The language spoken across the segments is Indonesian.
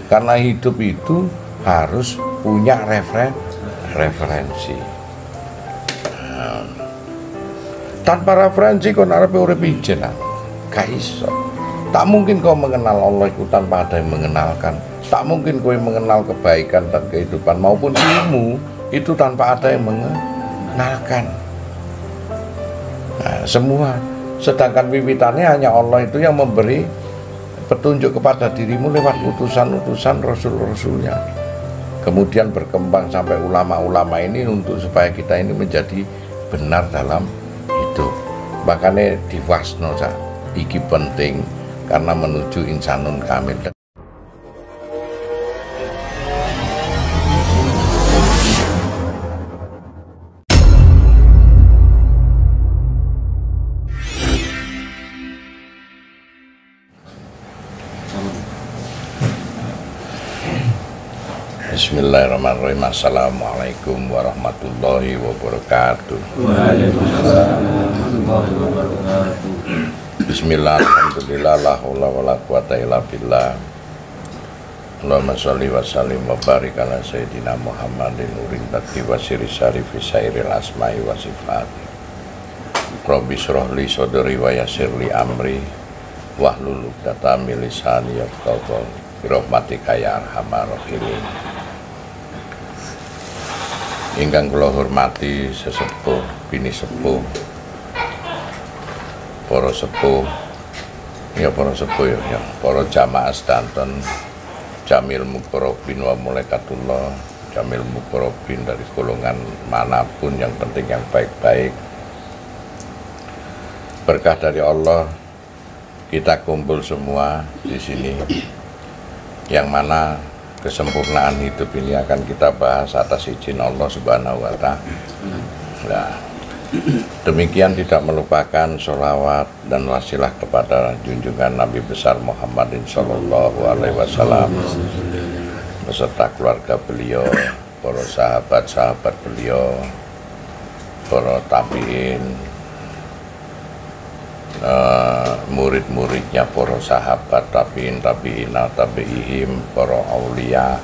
Karena hidup itu harus punya referensi. Tanpa referensi kau narepe urip ijen, gak iso. Tak mungkin kau mengenal Allah itu tanpa ada yang mengenalkan. Tak mungkin kau mengenal kebaikan dan kehidupan maupun ilmu itu tanpa ada yang mengenalkan. Nah, semua. Sedangkan wiwitannya hanya Allah itu yang memberi petunjuk kepada dirimu lewat utusan-utusan Rasul-Rasulnya. Kemudian berkembang sampai ulama-ulama ini untuk supaya kita ini menjadi benar dalam hidup. Makanya diwasno iki penting karena menuju insanun kamil. Bismillahirrahmanirrahim. Assalamualaikum warahmatullahi wabarakatuh. Waalaikumsalam warahmatullahi wabarakatuh. Bismillah, alhamdulillah, la haula wala quwata illa billah. Allahumma sholli wa sallim wa barik ala sayyidina Muhammadin nurin taqi wa siri syarifi sairil asma'i wa sifat. Rabbi shrah li sadri wa yassir li amri wahlul 'uqdatam min lisani yafqahu qawli bi rahmatika ya arhamar rahimin. Ingkang kula hormati sesepuh, bini sepuh, para sepuh, para jamaah sedanten, jamil muqarrabin wa malaikatullah, jamil muqarrabin dari golongan manapun, yang penting yang baik-baik. Berkah dari Allah kita kumpul semua di sini, yang mana kesempurnaan hidup ini akan kita bahas atas izin Allah Subhanahu wa Ta'ala. Nah, demikian tidak melupakan sholawat dan wasilah kepada junjungan Nabi besar Muhammadin Sallallahu Alaihi Wasallam beserta keluarga beliau, para sahabat-sahabat beliau, para tabiin, murid-muridnya para sahabat, tabiin, tabiihim, para aulia,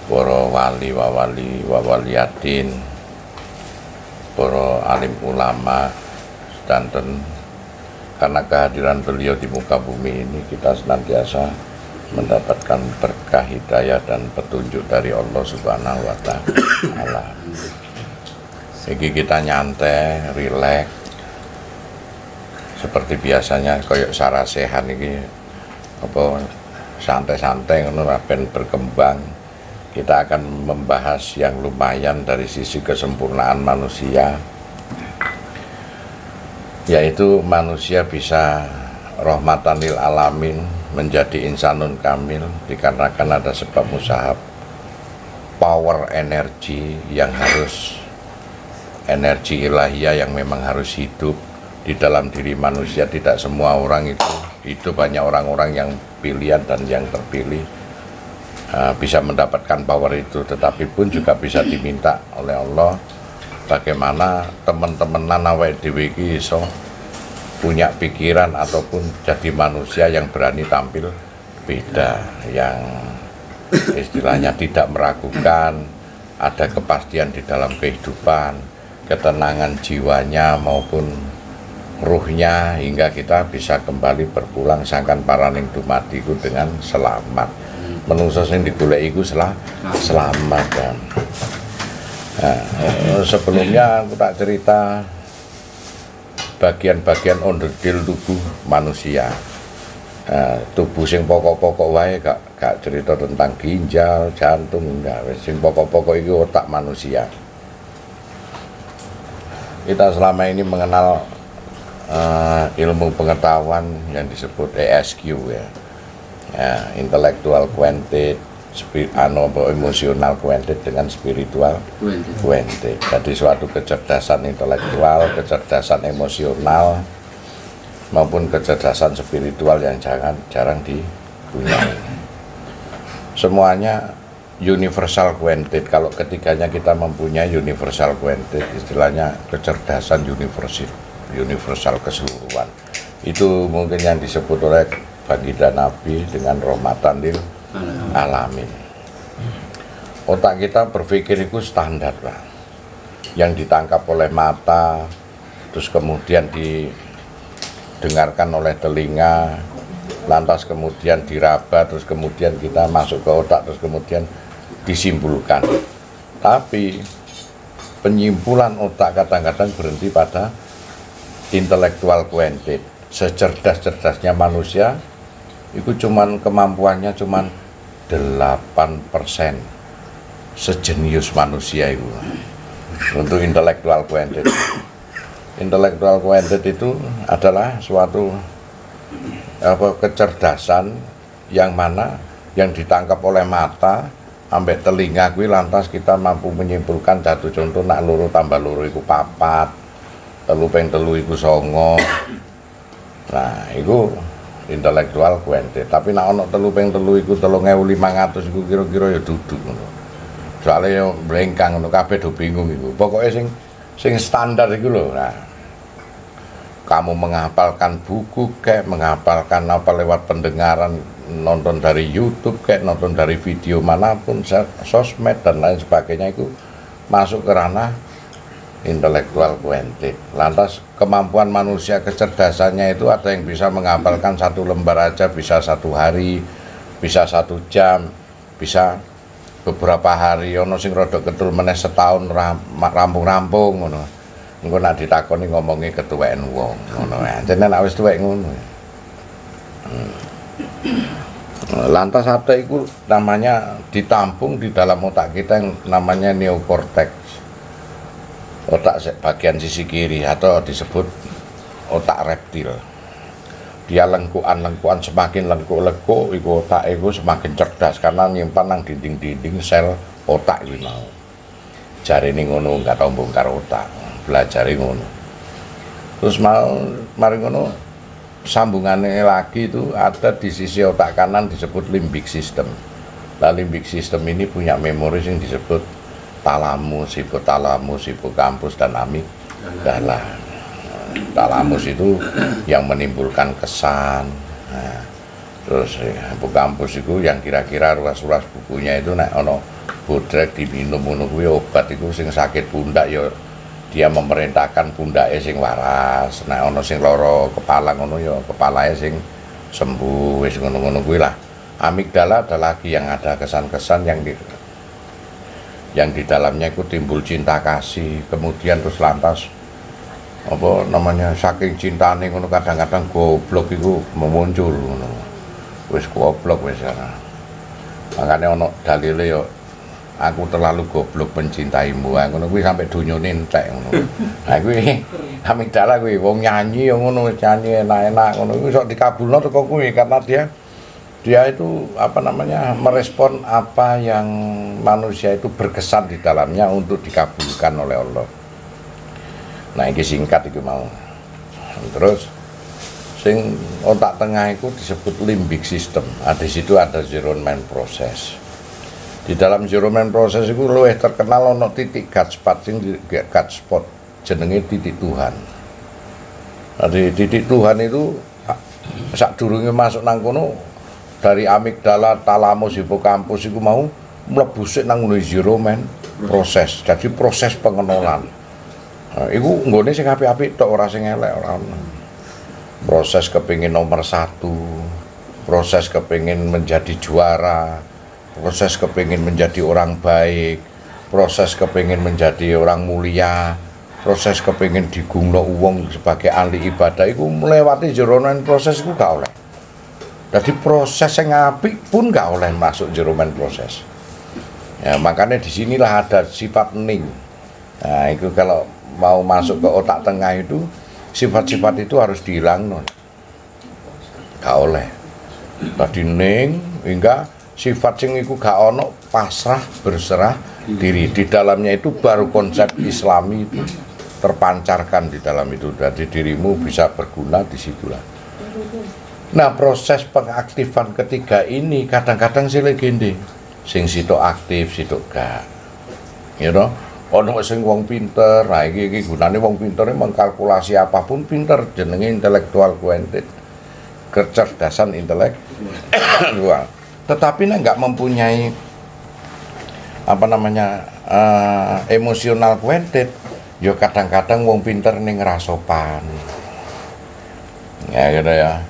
para wali, wawaliyatin, para alim ulama sedanten. Karena kehadiran beliau di muka bumi ini, kita senantiasa mendapatkan berkah hidayah dan petunjuk dari Allah Subhanahu wa Ta'ala. Jadi kita nyantai, rileks seperti biasanya, koyok sarasehan ini apa santai-santai ngono ben berkembang. Kita akan membahas yang lumayan dari sisi kesempurnaan manusia, yaitu manusia bisa rahmatan lil alamin, menjadi insanun kamil dikarenakan ada sebab musahab, power energi yang harus, energi ilahiyah yang memang harus hidup di dalam diri manusia. Tidak semua orang itu hidup, hanya orang-orang yang pilihan dan yang terpilih bisa mendapatkan power itu. Tetapi pun juga bisa diminta oleh Allah bagaimana teman-teman awake dhewe iki iso punya pikiran ataupun jadi manusia yang berani tampil beda, yang istilahnya tidak meragukan, ada kepastian di dalam kehidupan, ketenangan jiwanya maupun ruhnya, hingga kita bisa kembali berpulang sangkan paraning dumadiku dengan selamat. Menungso sing digoleki iku selamat kan. Nah, sebelumnya aku tak cerita bagian-bagian onderdil tubuh manusia. Tubuh sing pokok-pokok wae, gak cerita tentang ginjal, jantung, enggak. Sing pokok-pokok itu otak manusia. Kita selama ini mengenal ilmu pengetahuan yang disebut ESQ ya, intellectual quantit, emosional quantit dengan spiritual quantit. Jadi suatu kecerdasan intelektual, kecerdasan emosional maupun kecerdasan spiritual yang jarang dipunyai. Semuanya universal quantit. Kalau ketiganya kita mempunyai universal quantit, istilahnya kecerdasan universal keseluruhan. Itu mungkin yang disebut oleh baginda Nabi dengan rahmatan lil alamin. Otak kita berpikir itu standar, Pak. Yang ditangkap oleh mata, terus kemudian didengarkan oleh telinga, lantas kemudian diraba, terus kemudian kita masuk ke otak, terus kemudian disimpulkan. Tapi penyimpulan otak kadang-kadang berhenti pada intelektual quotient. Secerdas-cerdasnya manusia itu kemampuannya cuman 8%. Sejenius manusia itu untuk intelektual quotient. Intelektual quotient itu adalah suatu kecerdasan yang mana yang ditangkap oleh mata ambek telinga kuwi, lantas kita mampu menyimpulkan jatuh contoh nak loro tambah loro iku 4, telu ping telu iku 9. Nah, iku intelektual quotient. Tapi nak ono telu ping telu iku 3500 iku kira-kira ya duduk ngono. Soalnya yang blengkang ngono kabeh do bingung iku. Pokoke sing standar iku lho. Nah, kamu menghafalkan buku kayak menghafalkan apa lewat pendengaran, nonton dari YouTube kayak nonton dari video manapun, sosmed dan lain sebagainya, itu masuk ke ranah intelektual quotient. Lantas kemampuan manusia, kecerdasannya itu ada yang bisa menghafalkan 1 lembar aja bisa 1 hari, bisa 1 jam, bisa beberapa hari, ono sing rada ketul meneh setahun rampung-rampung ngono. Engko nek ditakoni ngomongi ketuweken wong ngono ya. Jenenge nek wis tuwek ngono. Lantas ada itu namanya ditampung di dalam otak kita yang namanya neokortex. Otak bagian sisi kiri atau disebut otak reptil. Dia lengkuan semakin lengkuk-lengkuk iku otak iku semakin cerdas karena nyimpan nang dinding-dinding sel otak iki mau. Jarine ngono enggak tau bongkar otak, belajare ngono. Terus mari ngono sambungannya lagi itu ada di sisi otak kanan disebut limbic system. Nah, limbic system ini punya memori yang disebut talamus, hipokampus dan amigdala. Talamus itu yang menimbulkan kesan. Nah, terus hipokampus itu yang kira-kira ruas-ruas bukunya itu nek ono bodrek diminum ngono kuwi obat iku sing sakit pundak ya dia memerintahkan pundake sing waras. Nek ono sing lara kepala ngono ya kepalae sing sembuh, wis ngono-ngono kuwi lah. Amigdala ada lagi yang ada kesan-kesan yang di dalamnya itu timbul cinta kasih, kemudian terus lantas apa namanya saking cintane ngono kadang-kadang goblok iku muncul ngono. Wis goblok wis ana. Makane ono dalile yo aku terlalu goblok mencintaimu. Ngono kuwi sampe donyane entek ngono. Nah kuwi amigdala kuwi wong nyanyi yo ngono, nyanyi enak-enak ngono kuwi iso dikabulno teko kuwi karena dia itu apa namanya merespon apa yang manusia itu berkesan di dalamnya untuk dikabulkan oleh Allah. Nah ini singkat itu mau. Terus sing otak tengah itu disebut limbic system. Nah, di situ ada zero mind process. Di dalam zero mind process itu luwih terkenal ono titik Godspot sing Godspot jenenge titik Tuhan. Nah, di titik Tuhan itu sadurunge masuk nang kono dari amigdala, talamus, hipokampus itu mau mlebu sik nang zero mind process. Jadi proses pengenalan. Iku nggone sing apik-apik tok, ora sing elek, ora ono. Proses kepingin nomor 1, proses kepingin menjadi juara, proses kepingin menjadi orang baik, proses kepingin menjadi orang mulia, proses kepingin digungno wong sebagai ahli ibadah, iku melewati zero mind proses iku gak oleh. Jadi proses yang apik pun gak oleh masuk zero mind proses. Ya, makanya disinilah ada sifat ning. Nah, itu kalau mau masuk ke otak tengah itu sifat-sifat itu harus dihilangkan. Gak oleh. Tadi ning hingga sifat sing iku gak ono, pasrah, berserah diri. Di dalamnya itu baru konsep Islami itu terpancarkan di dalam itu. Jadi dirimu bisa berguna di situlah. Nah, proses pengaktifan ketiga ini kadang-kadang sih legende. Sing sitok aktif, sitok gak. You know? Ono sing wong pinter, nah iki gunane wong pintere mengkalkulasi apapun pinter, jenenge intelektual quotient. kecerdasan intelektual. Tetapi nggak mempunyai emosional kuentit, yo kadang-kadang wong pinter ning rasopan. Ya gitu ya.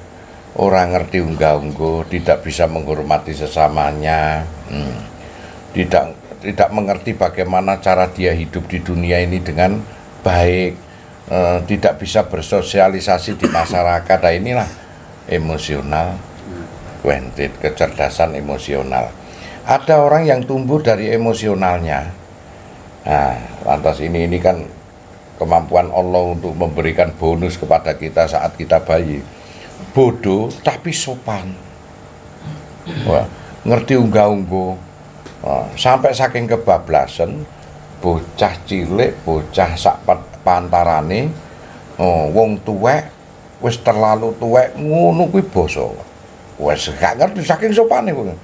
Orang ngerti unggah-ungguh, tidak bisa menghormati sesamanya. Tidak mengerti bagaimana cara dia hidup di dunia ini dengan baik, tidak bisa bersosialisasi di masyarakat. Nah, inilah emosional kuentit, kecerdasan emosional. Ada orang yang tumbuh dari emosionalnya. Nah, lantas ini kan kemampuan Allah untuk memberikan bonus kepada kita saat kita bayi. Bodoh tapi sopan. Wah, ngerti unggah-ungguh. Sampai saking kebablasan, bocah cilik, bocah sak pantarane, wong tuwek wis terlalu tuwek ngono kuwi basa. Wis gak ngerti saking sopane kuwi.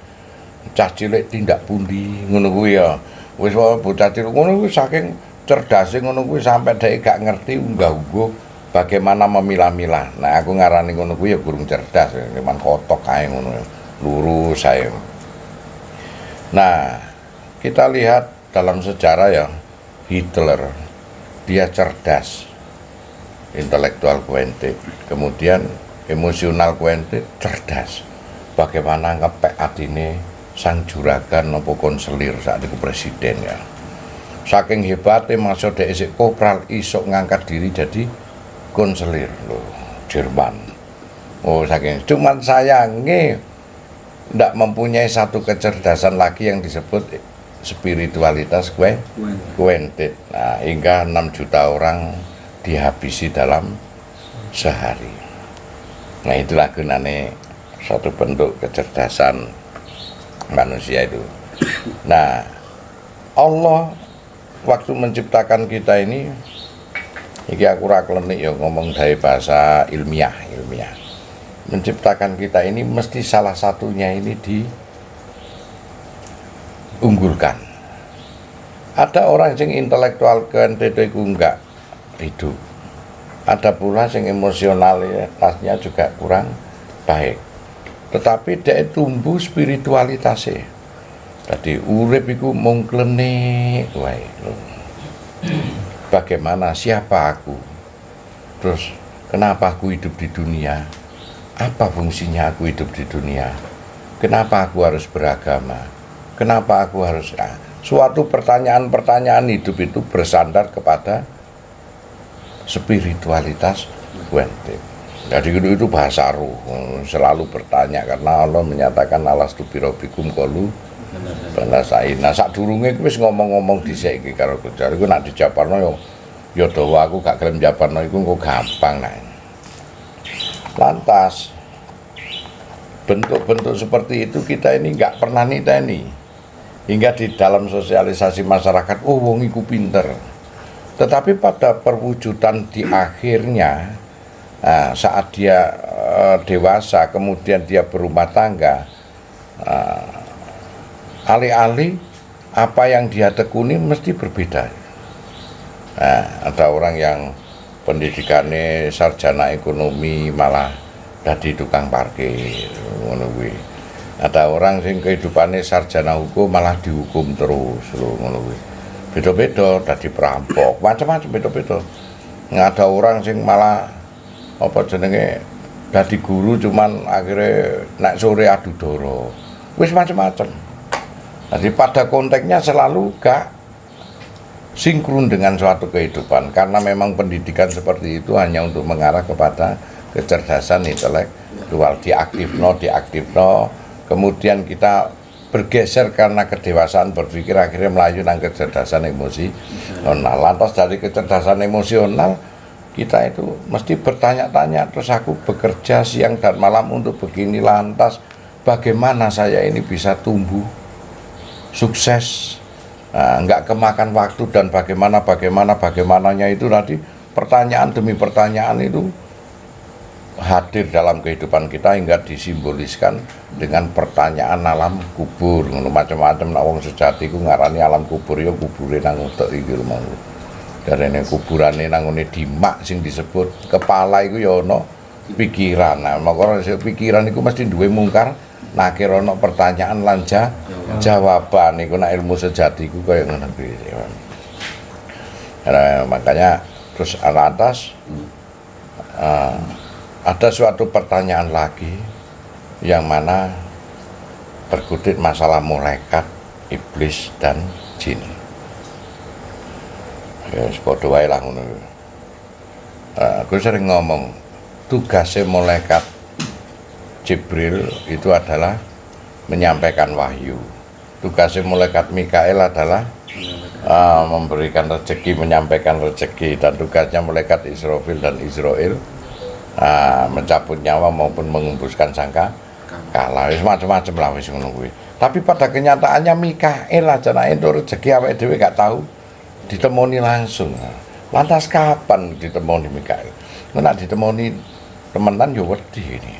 Cah cilik tindak pundi ngono kuwi ya. Wis bocah cilik ngono kuwi saking cerdase ngono kuwi sampai dhek gak ngerti unggah-ungguh bagaimana memilah-milah. Nah, aku ngarani ngono kuwi ya gurung cerdas, cuman kotok kae ngono. Lurus saya. Nah, kita lihat dalam sejarah ya, Hitler, dia cerdas, intelektual kuentit, kemudian emosional kuentit, cerdas. Bagaimana ngepek adine sang juragan nopo konselir saat itu presiden ya. Saking hebatnya masuk dhek isik kopral isok ngangkat diri jadi konselir loh, Jerman. Oh, saking cuman sayangnya ndak mempunyai satu kecerdasan lagi yang disebut spiritualitas kuentit. Nah, hingga 6 juta orang dihabisi dalam sehari. Nah, itulah gunanya satu bentuk kecerdasan manusia itu. Nah, Allah waktu menciptakan kita ini aku ora klenik ya ngomong dari bahasa ilmiah. Menciptakan kita ini mesti salah satunya ini diunggulkan. Ada orang yang intelektual kuentit itu enggak hidup. Ada pula yang emosionalitasnya juga kurang baik. Tetapi dia tumbuh spiritualitasnya. Tadi urip iku mung klenik wae. Bagaimana, siapa aku? Terus kenapa aku hidup di dunia? Apa fungsinya aku hidup di dunia? Kenapa aku harus beragama? Kenapa aku harus suatu pertanyaan-pertanyaan hidup itu bersandar kepada spiritualitas kuentit. Jadi itu bahasa ruh, selalu bertanya karena Allah menyatakan alastu birabbikum qalu balasain. Nah, sadurunge wis ngomong-ngomong dhisik iki karo Gusti. Iku nek dijabarno ya dawa aku gak gelem jabarno iku kok gampang nah. Lantas bentuk-bentuk seperti itu kita ini nggak pernah niteni hingga di dalam sosialisasi masyarakat, oh wong iku pinter. Tetapi pada perwujudan di akhirnya, saat dia dewasa kemudian dia berumah tangga, alih-alih apa yang dia tekuni mesti berbeda. Ada orang yang pendidikannya sarjana ekonomi malah jadi tukang parkir ngono kuwi. Ada orang sing kehidupannya sarjana hukum malah dihukum terus ngono kuwi. Beda-beda dadi perampok, macam-macam beda-beda. Ada orang sing malah apa jenenge dadi guru cuman akhirnya nek sore adu doro. Wis macam-macam. Jadi pada konteksnya selalu gak sinkron dengan suatu kehidupan karena memang pendidikan seperti itu hanya untuk mengarah kepada kecerdasan intelektual, diaktifno, kemudian kita bergeser karena kedewasaan berpikir akhirnya melaju nang kecerdasan emosional. Lantas dari kecerdasan emosional kita itu mesti bertanya-tanya, terus aku bekerja siang dan malam untuk begini, lantas bagaimana saya ini bisa tumbuh sukses, nggak kemakan waktu, dan bagaimananya itu tadi pertanyaan demi pertanyaan itu hadir dalam kehidupan kita hingga disimboliskan dengan pertanyaan alam kubur, macam-macam. Nek wong sejati ku ngarani alam kubur ya kubure nang utek iki lho mau. Darene kuburane nang ngene dimak sing disebut kepala iku ya ana pikiran. Nah, maka pikiran itu mesti duwe mungkar nakir ono pertanyaan lan jawaban iku nek ilmu sejati iku kaya ngono kuwi. Nah, makanya terus atas ada suatu pertanyaan lagi yang mana berkutit masalah malaikat, iblis dan jin. Ya padha wae lah ngono. Aku sering ngomong tugasnya malaikat Jibril itu adalah menyampaikan wahyu. Tugasnya malaikat Mikael adalah memberikan rezeki, menyampaikan rezeki, dan tugasnya malaikat Israfil dan Israel mencabut nyawa maupun mengembuskan sangka kalah, macam-macam lah wis ngono kuwi. Tapi pada kenyataannya Mikael aja nek entuk rezeki awake dhewe gak tahu ditemoni langsung. Lantas kapan ditemoni Mikael? Nek ditemoni temenan ya wedi ini.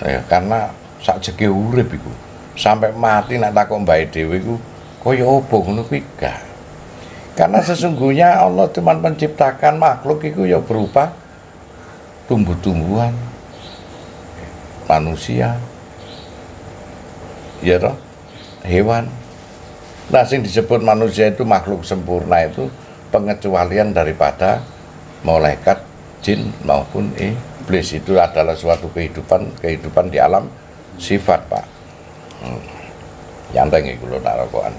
Ya, karena sak jeke urip iku sampai mati nek takok mbae dhewe iku kaya apa ngono kuwi gak. Karena sesungguhnya Allah cuma menciptakan makhluk itu ya berupa tumbuh-tumbuhan, manusia, ya toh, hewan. Nah, yang disebut manusia itu makhluk sempurna itu pengecualian daripada malaikat, jin maupun iblis. Itu adalah suatu kehidupan di alam sifat, Pak. Nyanteng iku lho nak rokokan.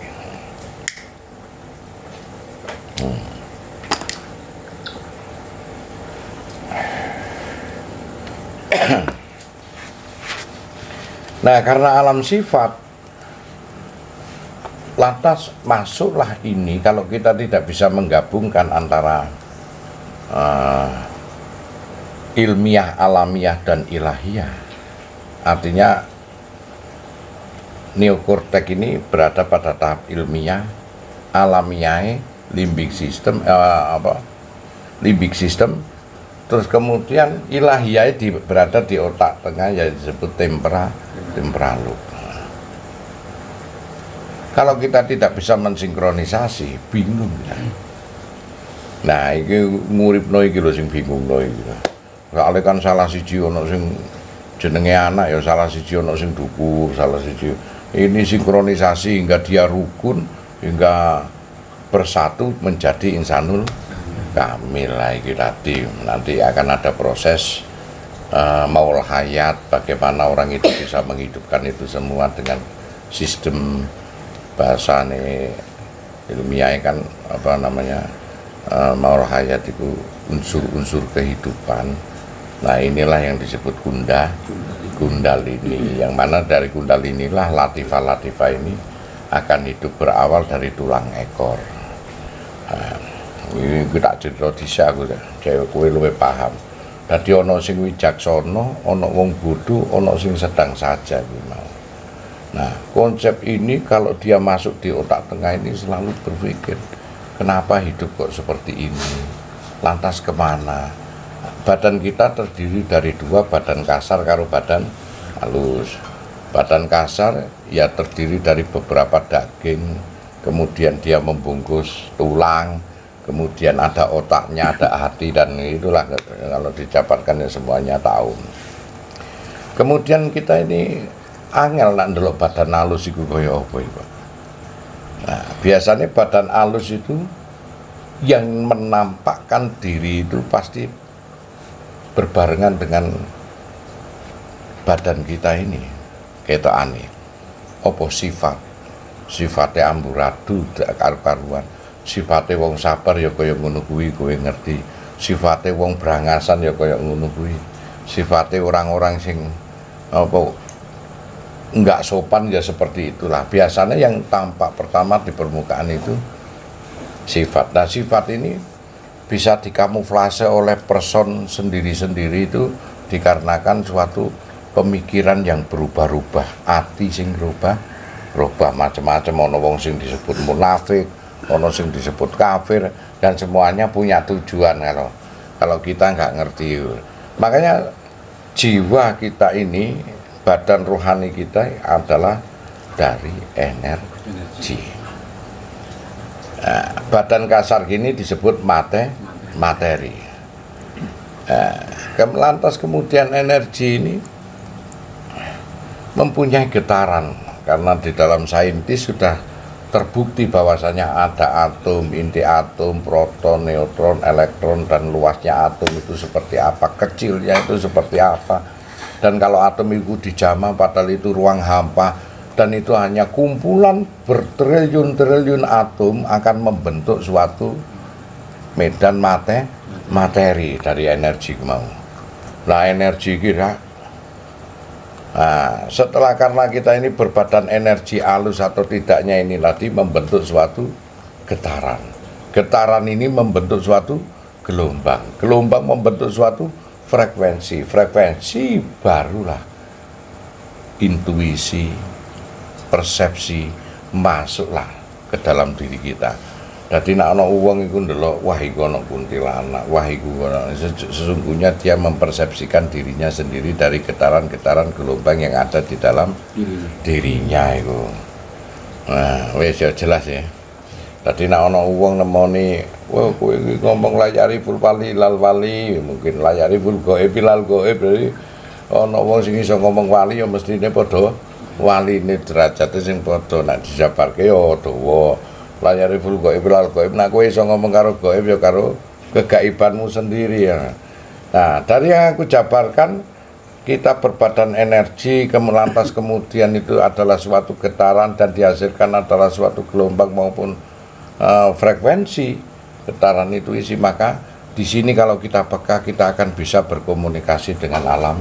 Nah, karena alam sifat, lantas masuklah ini kalau kita tidak bisa menggabungkan antara ilmiah, alamiah, dan ilahiyah. Artinya neokortek ini berada pada tahap ilmiah, alamiah, limbic system, terus kemudian ilahiyah berada di otak tengah yang disebut temporal lobe. Kalau kita tidak bisa mensinkronisasi, bingung ya. Nah, iki nguripno iki lho sing bingungno iki. Soale kan salah siji ono sing jenenge anak ya, salah siji ono sing dukur, salah siji. Ini sinkronisasi hingga dia rukun, hingga bersatu menjadi insanul kamil. Lah iki tadi nanti akan ada proses maul hayat, bagaimana orang itu bisa menghidupkan itu semua dengan sistem bahasa nih ilmiah kan apa namanya maul hayat itu unsur-unsur kehidupan. Nah, inilah yang disebut kundalini, yang mana dari kundalini lah latifah ini akan hidup berawal dari tulang ekor. Nah, ini kita cerita dhisik aku cewek kowe luwih paham. Dadi ana sing wijaksana, ana wong bodho, ana sing sedang saja kuwi mau. Nah, konsep ini kalau dia masuk di otak tengah ini selalu berpikir, kenapa hidup kok seperti ini? Lantas kemana? Badan kita terdiri dari dua, badan kasar karo badan halus. Badan kasar ya terdiri dari beberapa daging, kemudian dia membungkus tulang, kemudian ada otaknya, ada hati, dan itulah kalau dijabarkan ya semuanya tahu. Kemudian kita ini angel nak ndelok badan halus iku kaya apa iku. Nah, biasanya badan halus itu yang menampakkan diri itu pasti berbarengan dengan badan kita ini. Ketokane apa sifatnya amburadul karu-karuan. Sifate wong sabar ya kaya ngono kuwi, kowe ngerti. Sifate wong brangasan ya kaya ngono kuwi. Sifate orang-orang sing apa enggak sopan ya seperti itulah. Biasanya yang tampak pertama di permukaan itu sifat. Nah, sifat ini bisa dikamuflase oleh person sendiri-sendiri itu dikarenakan suatu pemikiran yang berubah-ubah, ati sing berubah macam-macam. Ono wong sing disebut munafik, ono sing disebut kafir, dan semuanya punya tujuan kalau kita nggak ngerti. Makanya jiwa kita ini, badan rohani kita adalah dari energi. Nah, badan kasar gini disebut materi. Lantas kemudian energi ini mempunyai getaran, karena di dalam saintis sudah terbukti bahwasanya ada atom, inti atom, proton, neutron, elektron, dan luasnya atom itu seperti apa, kecilnya itu seperti apa. Dan kalau atom itu dijamah padahal itu ruang hampa, dan itu hanya kumpulan bertriliun-triliun atom akan membentuk suatu medan materi dari energi mau. Nah, energi kita, nah, setelah karena kita ini berbadan energi halus atau tidaknya ini tadi membentuk suatu getaran. Getaran ini membentuk suatu gelombang. Gelombang membentuk suatu frekuensi. Frekuensi barulah intuisi, persepsi masuklah ke dalam diri kita. Jadi nek ana wong iku ndelok, wah iku ana kuntilanak, wah iku sesungguhnya dia mempersepsikan dirinya sendiri dari getaran-getaran gelombang yang ada di dalam dirinya itu. Nah, wis ya jelas ya. Tadi nek ana wong nemoni, wah kowe iki ngomong layari ful wali lal wali, mungkin layari ful gaib lal gaib, berarti ana wong sing iso ngomong wali ya mestine padha waline derajate sing padha, nek dijabarke ya dawa. Layari ful gaib lal gaib, nek kowe iso ngomong karo gaib ya karo kegaibanmu sendiri ya. Nah, dari yang aku jabarkan, kita berbadan energi, lantas kemudian itu adalah suatu getaran dan dihasilkan adalah suatu gelombang maupun frekuensi. Getaran itu isi, maka di sini kalau kita peka kita akan bisa berkomunikasi dengan alam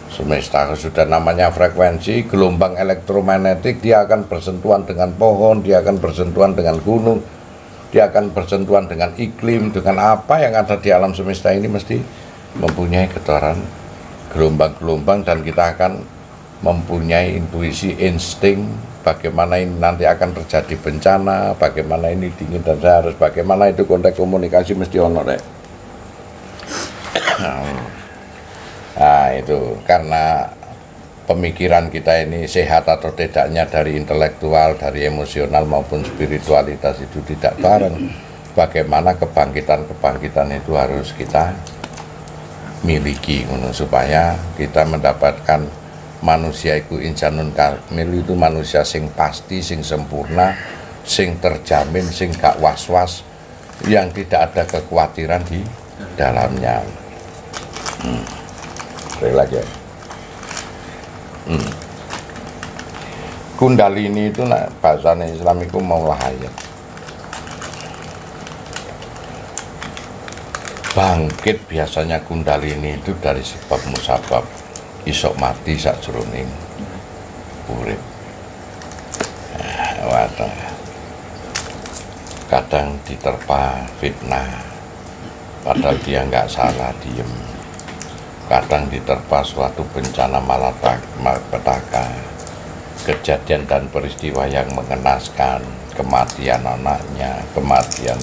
semesta. Sudah namanya frekuensi, gelombang elektromagnetik, dia akan bersentuhan dengan pohon, dia akan bersentuhan dengan gunung, dia akan bersentuhan dengan iklim, dengan apa yang ada di alam semesta ini mesti mempunyai getaran, gelombang-gelombang, dan kita akan mempunyai intuisi, insting bagaimana ini nanti akan terjadi bencana, bagaimana ini dingin dan saya harus bagaimana, itu konteks komunikasi mesti ono rek. Nah, itu karena pemikiran kita ini sehat atau tidaknya dari intelektual, dari emosional maupun spiritualitas itu tidak bareng. Bagaimana kebangkitan itu harus kita miliki supaya kita mendapatkan manusia itu insanun kamil, itu manusia sing pasti, sing sempurna, sing terjamin, sing gak was-was, yang tidak ada kekhawatiran di dalamnya. Lagi. Kundalini itu nah, bahasa Islam itu maulah hayat. Bangkit biasanya kundalini itu dari sebab musabab, isok mati sakjroning urip. Kadang diterpa fitnah, padahal dia nggak salah, diem. Kadang diterpa suatu bencana malapetaka, kejadian dan peristiwa yang mengenaskan, kematian anaknya, kematian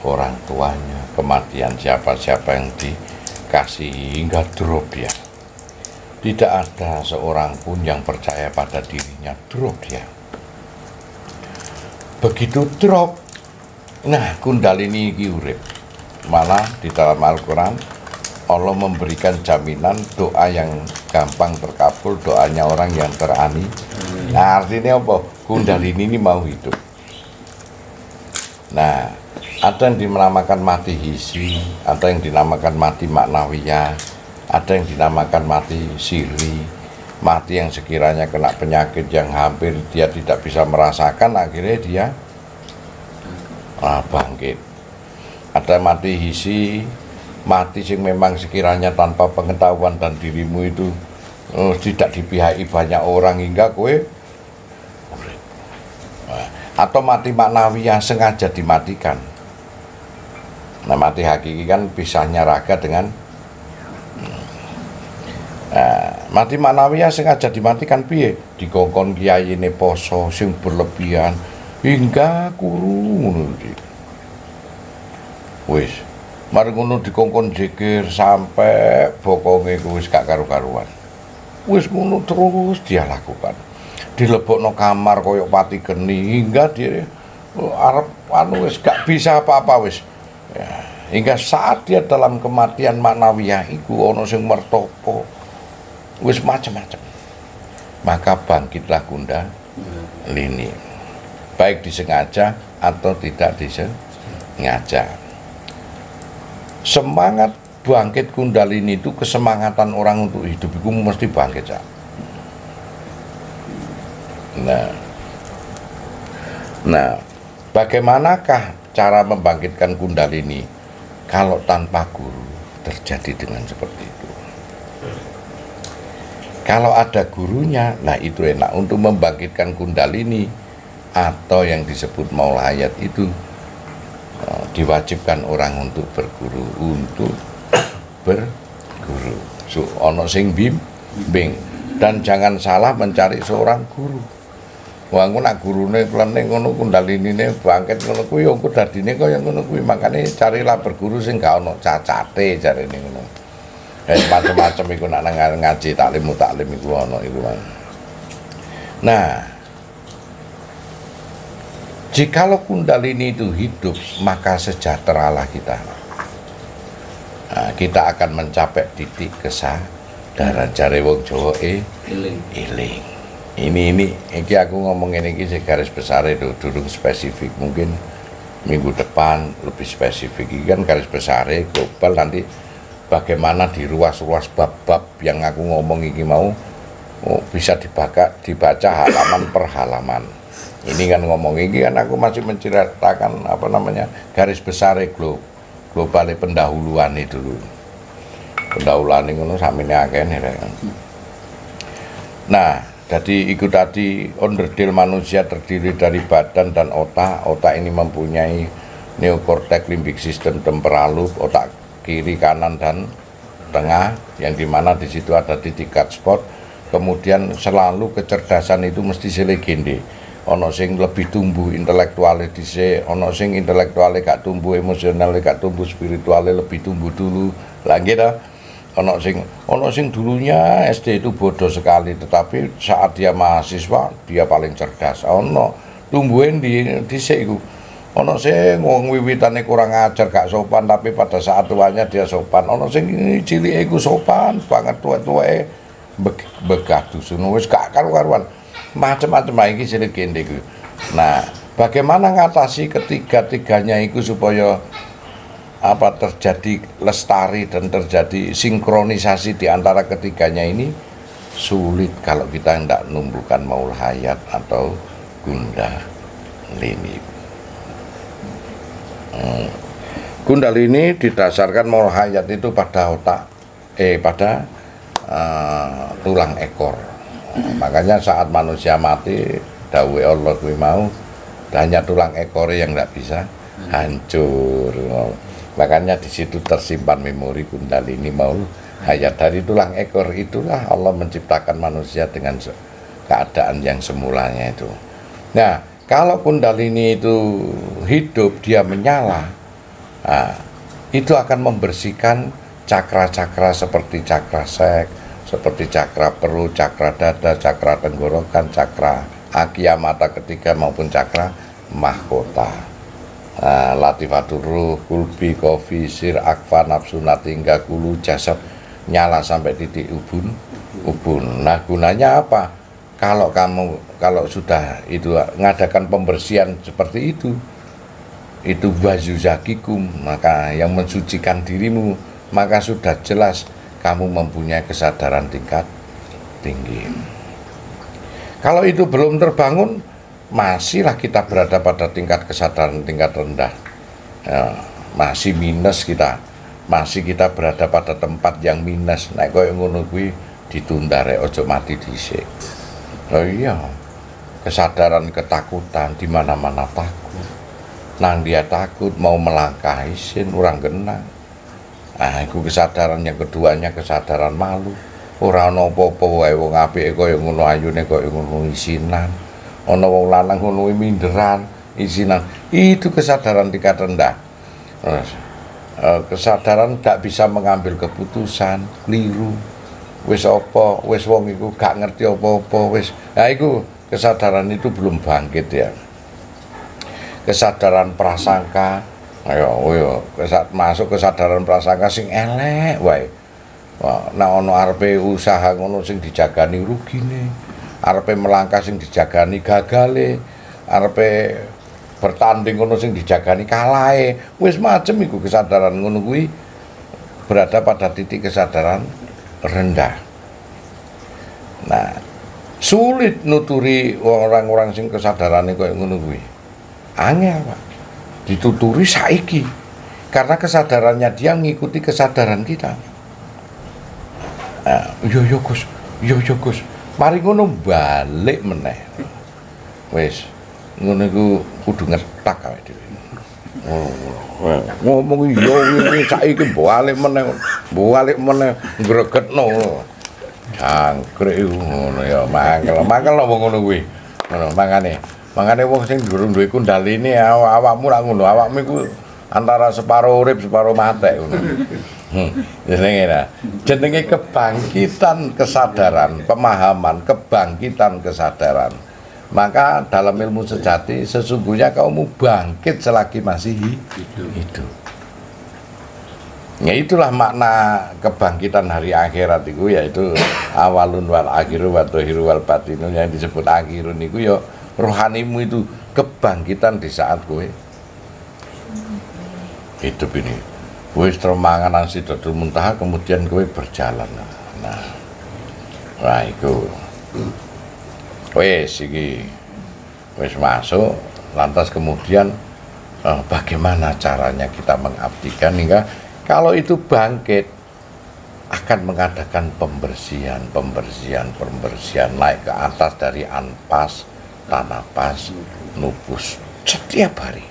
orang tuanya, kematian siapa-siapa yang dikasihi, hingga drop dia. Tidak ada seorang pun yang percaya pada dirinya, drop dia. Begitu drop, nah kundalini iki urip. Malah di dalam Al-Quran Allah memberikan jaminan doa yang gampang terkabul, doanya orang yang terani. Nah, artinya apa? Kundalini ini mau hidup. Nah, ada yang dinamakan mati hisi, ada yang dinamakan mati maknawiyah, ada yang dinamakan mati sirri, mati yang sekiranya kena penyakit yang hampir dia tidak bisa merasakan, akhirnya dia bangkit. Ada mati hisi, mati sing memang sekiranya tanpa pengetahuan dan dirimu itu tidak dipihaki banyak orang hingga kowe, atau mati maknawiyah sengaja dimatikan. Nah, mati hakiki kan pisahnya raga dengan mati maknawiyah sengaja dimatikan piye? Dikongkon kiai ini poso sing berlebihan hingga kurung wis. Mari ngono dikongkon zikir sampai bokonge wis gak karu-karuan. Wis ngono terus dia lakukan. Dilebokno kamar koyok pati geni hingga dia arep anu wis gak bisa apa-apa wis. hingga saat dia dalam kematian maknawiyah iku ana sing mertopo wis macam-macam, maka bangkitlah Kundalini, baik disengaja atau tidak disengaja. Semangat bangkit Kundalini itu kesemangatan orang untuk hidup itu mesti bangkit, Cak. Nah, bagaimanakah cara membangkitkan Kundalini kalau tanpa guru terjadi dengan seperti itu? Kalau ada gurunya, nah itu enak untuk membangkitkan Kundalini atau yang disebut maul hayat itu diwajibkan orang untuk berguru, So, ono sing bimbing, dan jangan salah mencari seorang guru. Wah, aku nak gurune klene ngono Kundalinine bangkit ngono kuwi engko dadine kaya ngono kuwi. Makane carilah berguru sing gak ono cacate jarene ngono. Macam-macam iku nak ngaji taklim iku ono iku. Nah, jikalau Kundalini itu hidup, maka sejahteralah kita. Nah, kita akan mencapai titik kesadaran. Jare wong Jawa eling. Ini aku ngomong ini garis besar itu durung spesifik, mungkin minggu depan lebih spesifik. Ini kan garis besar global, nanti bagaimana di ruas-ruas bab-bab yang aku ngomong ini mau bisa dibaca halaman per halaman. Ini kan ngomong ini kan aku masih menceritakan garis besar global pendahuluan itu dulu. Pendahuluan itu samine akeh. Nah, jadi itu tadi onderdil manusia terdiri dari badan dan otak. Otak ini mempunyai neokortex, limbik sistem, temporal lobe, otak kiri, kanan, dan tengah, yang dimana di situ ada titik cut spot. Kemudian selalu kecerdasan itu mesti selegende. Ono sing lebih tumbuh intelektualnya dhisik, ono sing intelektualnya gak tumbuh, emosionalnya gak tumbuh, spiritualnya lebih tumbuh dulu. Lagi dah. Ono sing dulunya SD itu bodoh sekali, tetapi saat dia mahasiswa dia paling cerdas. Ono tumbuhin dhisik iku. Ono sing wong wiwitane kurang ajar gak sopan, tapi pada saat tuanya dia sopan. Ono sing cilike iku sopan banget, tuwek-tuweke begah dusun wis gak karu-karuan. Macam-macam iki cilik gende iku. Nah, bagaimana ngatasi ketiga-tiganya itu supaya terjadi lestari dan terjadi sinkronisasi di antara ketiganya ini? Sulit kalau kita tidak numbuhkan maul hayat atau Kundalini. Kundalini didasarkan maul hayat itu pada pada tulang ekor. Makanya saat manusia mati, dawuhe Allah kuwi mau hanya tulang ekornya yang tidak bisa hancur. Makanya di situ tersimpan memori Kundalini maul hayat. Dari tulang ekor itulah Allah menciptakan manusia dengan keadaan yang semulanya itu. Nah, kalau Kundalini itu hidup, dia menyala, itu akan membersihkan cakra-cakra seperti cakra seks, seperti cakra perut, cakra dada, cakra tenggorokan, cakra akia mata ketiga maupun cakra mahkota. Latifatur ruh, kulbi, kofi, sir, akfa, nafsu, natingga, kulu, jasad, nyala sampai titik ubun. Nah, gunanya apa? Kalau sudah itu ngadakan pembersihan seperti itu wazuzakikum, maka yang mensucikan dirimu, maka sudah jelas kamu mempunyai kesadaran tingkat tinggi. Kalau itu belum terbangun, masihlah kita berada pada tingkat kesadaran tingkat rendah, masih minus kita, masih kita berada pada tempat yang minus. Nek koyo ngono kuwi ditunda rek, ojo mati dhisik. Oh iya, kesadaran ketakutan, di mana-mana takut, nang dia takut mau melangkah isin orang genang. Itu kesadaran yang keduanya, kesadaran malu. Ora ana apa-apa wae, wong apike kaya ngono, ayune kaya ngono, isinan. Ana wong lanang ngono minderan, isinan. Itu kesadaran tingkat rendah. Kesadaran gak bisa mengambil keputusan, keliru. Wis apa, wis wong iku gak ngerti apa-apa, wis. Nah, iku kesadaran itu belum bangkit ya. Kesadaran prasangka, Ayo masuk kesadaran prasangka sing elek wae. Wah, nek ana arepe usaha ngono sing dijagani rugine, arepe melangkah sing dijagani gagale, arepe bertanding ngono sing dijagani kalahe. Wis macem iku kesadaran ngono kuwi berada pada titik kesadaran rendah. Nah, sulit nuturi orang-orang sing kesadarane koyo ngono kuwi. Angel, Pak. Dituturi saiki karena kesadarannya dia ngikuti kesadaran kita. Yo Gus, mari ngono balik meneh. Wis, ngono iku kudu ngetak awake dhewe. Ngomong yo iki saiki balik meneh gregetno. Jangkrik ngono ya, mangkel apa ngono kuwi. Ngono mangane wong sing durung duwe kundaline awakmu ra ngono, awakmu iku antara separo urip separo mate ngono. Jenenge kebangkitan kesadaran, pemahaman kebangkitan kesadaran. Maka dalam ilmu sejati sesungguhnya kamu bangkit selagi masih hidup. Ya itulah makna kebangkitan hari akhirat itu, yaitu awalun wal akhiru wa dhahiru wal batinu, yang disebut akhirun itu ya rohanimu itu kebangkitan di saat kowe hidup ini. Kowe termangan nang Sidratul Muntaha kemudian kowe berjalan. Nah iku wis iki wis masuk, lantas kemudian bagaimana caranya kita mengabdikan hingga kalau itu bangkit akan mengadakan pembersihan naik ke atas dari anpas, tanapas, nupus setiap hari.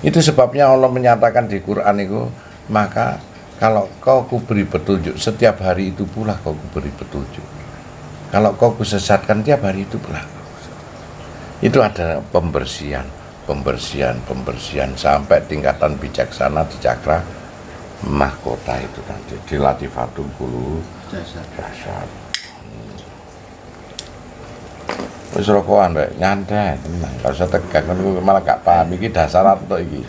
Itu sebabnya Allah menyatakan di Quran itu, maka kalau kau kuberi petunjuk setiap hari itu pula kau kuberi petunjuk. Kalau kau kusesatkan tiap hari itu pula. Itu ada pembersihan sampai tingkatan bijaksana di cakra mahkota itu nanti di latifatul qulub jasad. Wis rokokan rek nyantai tenang, gak usah tegang kan malah gak paham iki dasar atau iki.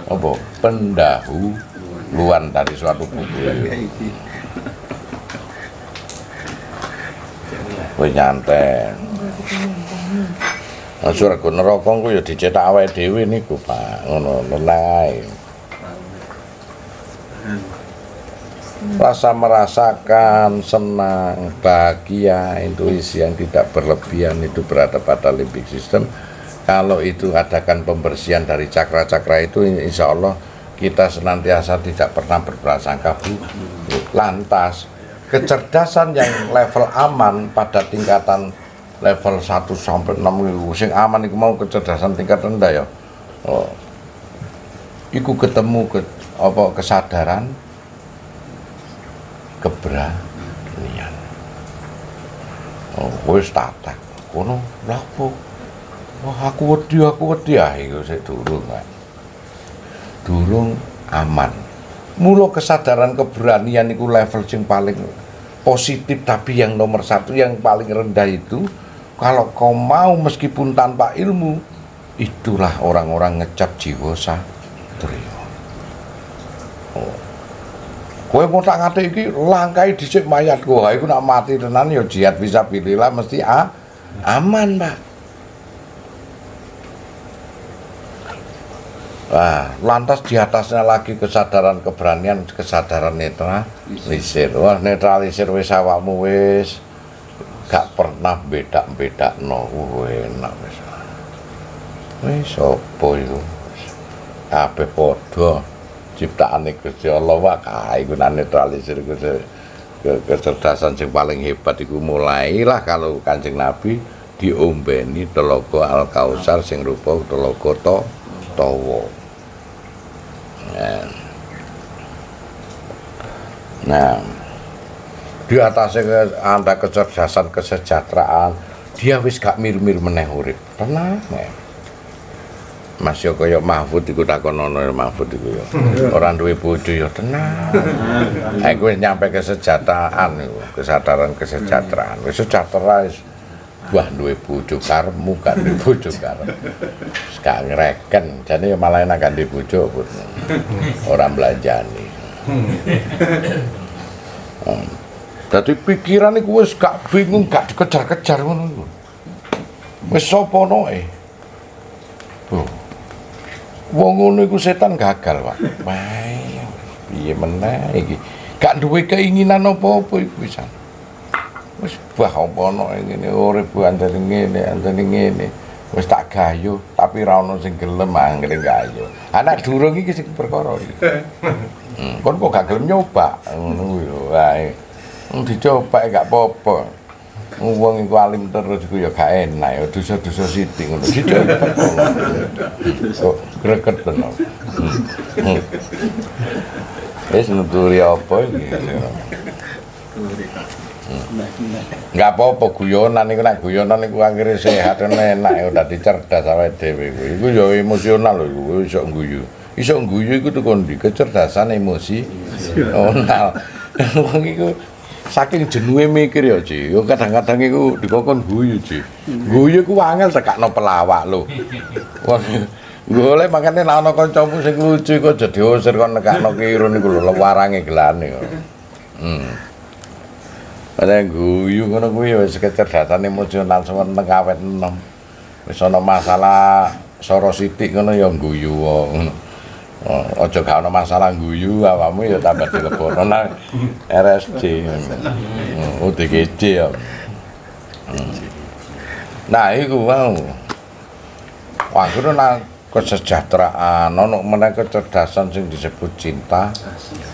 Apa? Pendahuluan dari suatu buku. Wis nyantai. Surga neraka ku ya dicetak awake dhewe niku, Pak. Ngono ae. Rasa merasakan senang, bahagia, intuisi yang tidak berlebihan itu berada pada limbik sistem. Kalau itu adakan pembersihan dari cakra-cakra itu, insya Allah kita senantiasa tidak pernah berprasangka buruk. Lantas kecerdasan yang level aman pada tingkatan level 1 sampai 6 sing aman iku mau kecerdasan tingkat rendah ya. Iku ketemu kesadaran keberanian. Wis tatak kono lha apa? Wah aku wedi iku sik durung aman. Mula kesadaran keberanian iku level sing paling positif, tapi yang nomor 1 yang paling rendah itu kalau kau mau meskipun tanpa ilmu, itulah orang-orang ngecap jiwa satria. Kowe mau tak ngate iki langkai dhisik mayatku, iku nak mati tenan ya jihad fisabilillah mesti aman, Pak. Lantas di atasnya lagi kesadaran keberanian, kesadaran netralisir. Wah, netralisir wis awakmu wis gak pernah beda-bedakno, enak wis. Wis apa iku? Kabeh padha ciptaane Gusti Allah wae iku netralisir iku kecerdasan sing paling hebat iku mulailah kalau Kanjeng Nabi diombeni telaga Al-Kausar sing rupa telaga tawa. Nah, di atasnya ada kecerdasan kesejahteraan, dia wis gak mir-mir meneh urip. Tenang, Mas yo kaya Mahfud iku takonono Mahfud iku yo. Ora duwe bojo yo tenang. Aku wis nyampe kesejahteraan iku, kesadaran kesejahteraan. Wis sejahtera wis wah duwe bojo karepmu gak duwe bojo karep. Gak ngreken, jane malah enak ganti bojo pun. Ora belanjani. Dadi pikiran iku wis gak bingung, gak dikejar-kejar ngono iku. Wis sapa noe? Wong ngono iku setan gagal, Pak. Wah, piye meneh iki? Gak duwe keinginan apa-apa iku pisan. Wis bah apa ono ngene urip antene ngene. Wis tak gayo, tapi ra ono sing gelem anggere gayo. Anak durung iki sing perkara iki. Kon kok gak gelem nyoba ngono lho wae. Dicoba gak apa-apa. Wong iku alim terus iku ya gak enak ya dosa-dosa sithik ngono. Dicoba. Kok greget tenan. Wis nuturi apa iki? Enggak apa-apa guyonan iku nek guyonan iku akhire sehat enak ya dadi cerdas awake dhewe iku. Iku ya emosional lho iku iso ngguyu. Iso ngguyu iku tukon di kecerdasan emosi. Wong iku saking jenuhe mikir ya, Ci. Yo kadang-kadang iku dikokon guyu, Ci. Guyu ku angel tekakno pelawak lho. Wong golek makane nek ana kancamu sing lucu kok aja diusir kon nekakno kirun iku lho warange gelane kok. Ada guyu ngono kuwi wis kecerdasan emosional semeneng awet enom. Wis ana masalah soro sithik ngono ya guyu wae. Aja gak ana masalah guyu awakmu ya tambah dilebono nang RSC. ODGJ ya. Nah iku mau. Wah kudu nang kesejahteraan ana meneh kecerdasan sing disebut cinta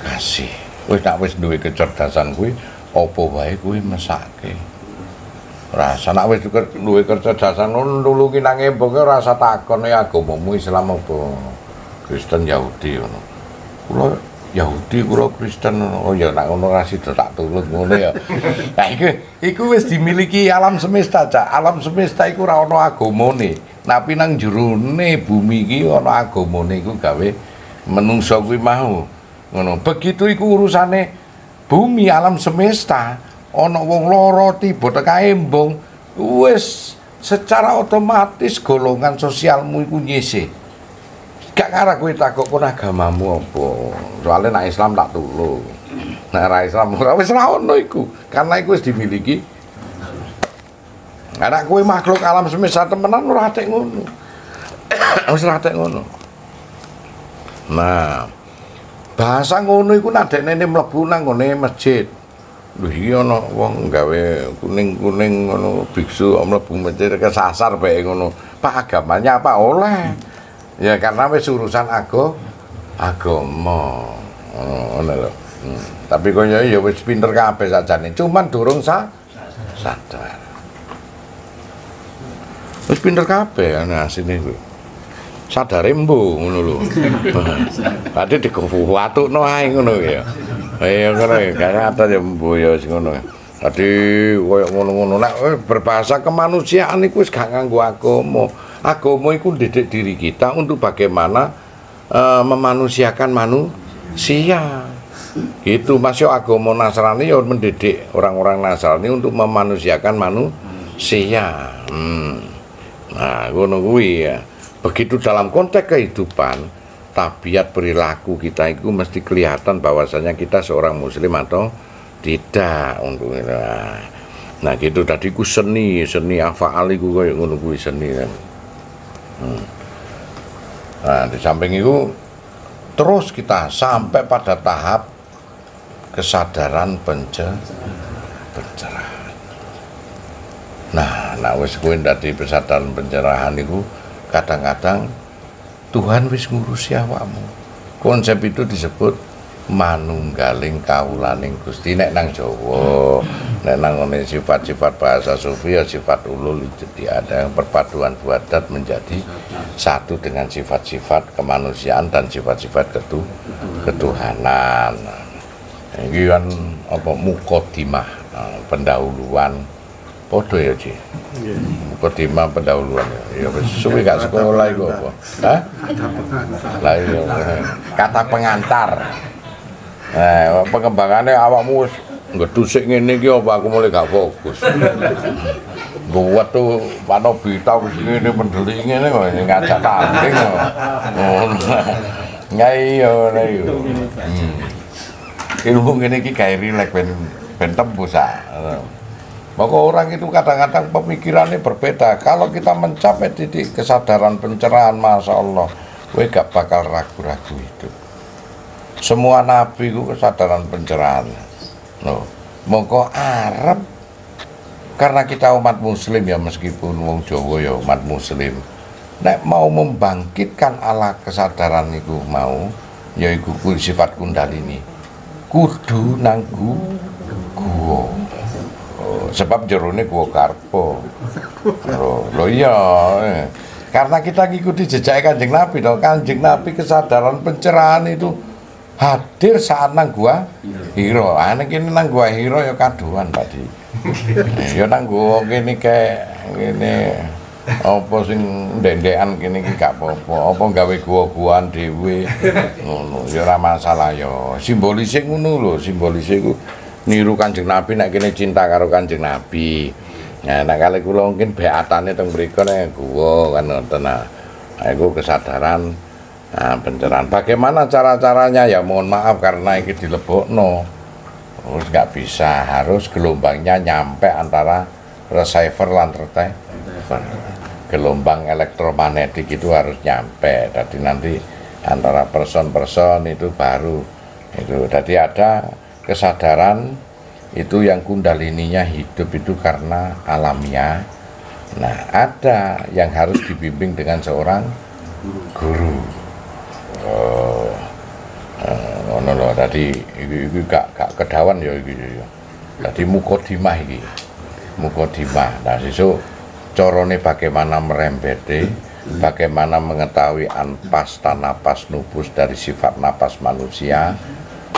kasih. Wis duwe kecerdasan kuwi apa wae kuwi mesake. Rasa nek wis duwe kecerdasan ngono nulungi nang embong rasa takon ya agamamu Islam apa Kristen Yahudi ngono. Kula Yahudi kula Kristen oh ya nek ngono ra sida tak tulung ngono ya. Nah iku wis dimiliki alam semesta, Cak. Alam semesta iku ora ana agamane. Tapi nang jerone bumi iki ana agamane iku gawe menungso kuwi mau. Ngono. Begitu iku urusane bumi alam semesta ana wong lara tiba teka embong wis secara otomatis golongan sosialmu iku nyisih. Gak ngarah kowe takok kon agamamu apa. Soale nek Islam tak tulung. Nek ra Islam ora wis ra ono iku. Karena iku wis dimiliki. Nek kowe makhluk alam semesta temenan ora atek ngono. Wis ra atek ngono. Nah, bahasa ngono iku nek dekne mlebu nang ngene masjid. Lho iki ana wong gawe kuning-kuning ngono biksu mlebu masjid kesasar bae ngono. Pak agamanya apa oleh? Ya karena wis urusan agama. Ngono lho. Tapi kok ya wis pinter kabeh sakjane, cuman durung sadar. Wis pinter kabeh ana asine kuwi. Sadare mbo ngono lho. Tadi dikuwatukno ae ngono ya. Ya ngono ya, kata ya mbo ya wis ngono. Tadi koyo ngono-ngono nek berbahasa kemanusiaan iku wis gak nganggo agama. Agama iku ndidik diri kita untuk bagaimana memanusiakan manusia. Itu masih agama Nasrani ya mendidik orang-orang Nasrani untuk memanusiakan manusia. Nah, ngono kuwi ya. Begitu dalam konteks kehidupan, tabiat perilaku kita itu mesti kelihatan bahwasanya kita seorang muslim atau tidak untuk itu. Nah, gitu tadi ku seni afaal iku koyo ngono kuwi seni kan. Nah, di samping itu terus kita sampai pada tahap kesadaran pencerahan. Nah wis kuwi dadi kesadaran pencerahan itu kadang-kadang Tuhan wis ngurusi awakmu. Konsep itu disebut manunggaling kawulaning Gusti nek nang Jawa. Nek nang ngene sifat-sifat bahasa sufi ya sifat ulul, jadi ada yang perpaduan wadat menjadi satu dengan sifat-sifat kemanusiaan dan sifat-sifat ketuhanan. Iki kan apa muqaddimah, pendahuluan podo ya, Ci. Muqaddimah pendahuluan. Ya wis suwi gak sekolah iku apa? Hah? Lah iya. Kata pengantar. Pengembangannya awakmu wis ngedusik ngene iki apa aku mulai gak fokus. Gua tuh mana bita wis ngene mendeling ngene kok ngajak tanding kok. Ngono. Iya ora yo. Ilmu ngene iki gawe rileks ben tembus maka orang itu kadang-kadang pemikirannya berbeda. Kalau kita mencapai titik kesadaran pencerahan, Masya Allah, gue gak bakal ragu-ragu itu. Semua nabi itu kesadaran pencerahan. No. Maka Arab, karena kita umat muslim ya, meskipun wong Jawa ya umat muslim, nek mau membangkitkan ala kesadaran itu mau, yaitu sifat kundalini, kudu nanggu gua. Sebab jerone gua karpo. Loh iya. Karena kita ngikuti jejak Kanjeng Nabi toh. Kanjeng Nabi kesadaran pencerahan itu hadir saat nang gua Hira. Ana kene nang gua Hira ya kaduan tadi. Ya nang gua kene kayak ngene apa sing ndendekan kene iki gak apa-apa. Apa gawe gua-guan dhewe. Ngono ya ora masalah ya. Simbolise ngono lho, simbolise iku niru Kanjeng Nabi nek kene cinta karo Kanjeng Nabi. Nah, nek kali kula mungkin beatane teng mriku nek gua kan ngoten. Nah, iku kesadaran pencerahan. Bagaimana cara-caranya ya mohon maaf karena iki dilebokno. Terus nggak bisa, harus gelombangnya nyampe antara receiver lan receiver. Gelombang elektromagnetik itu harus nyampe. Jadi nanti antara person-person itu baru itu. Jadi ada kesadaran itu yang kundalininya hidup itu karena alamiah. Nah, ada yang harus dibimbing dengan seorang guru. Ngono lho, tadi iki gak kedawan ya iki ya. Dadi mukodimah iki. Mukodimah. Nah, sesuk carane bagaimana merembete, bagaimana mengetahui anpas tanapas nubus dari sifat napas manusia.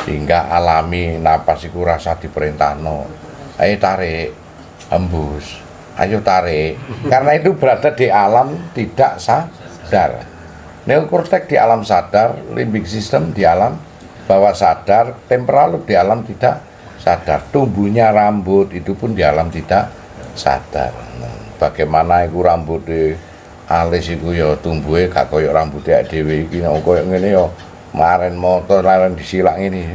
Sehingga alami napas itu rasa diperintahno. Ayo tarik, hembus. Ayo tarik. Karena itu berada di alam tidak sadar. Neokortek di alam sadar, limbic system di alam bawah sadar, temporal lobe di alam tidak sadar. Tumbuhnya rambut itu pun di alam tidak sadar. Bagaimana itu rambut di alis itu ya tumbuhnya gak koyok rambutnya dhewe iki nek koyok ngene ya maren motor laren disilak ini.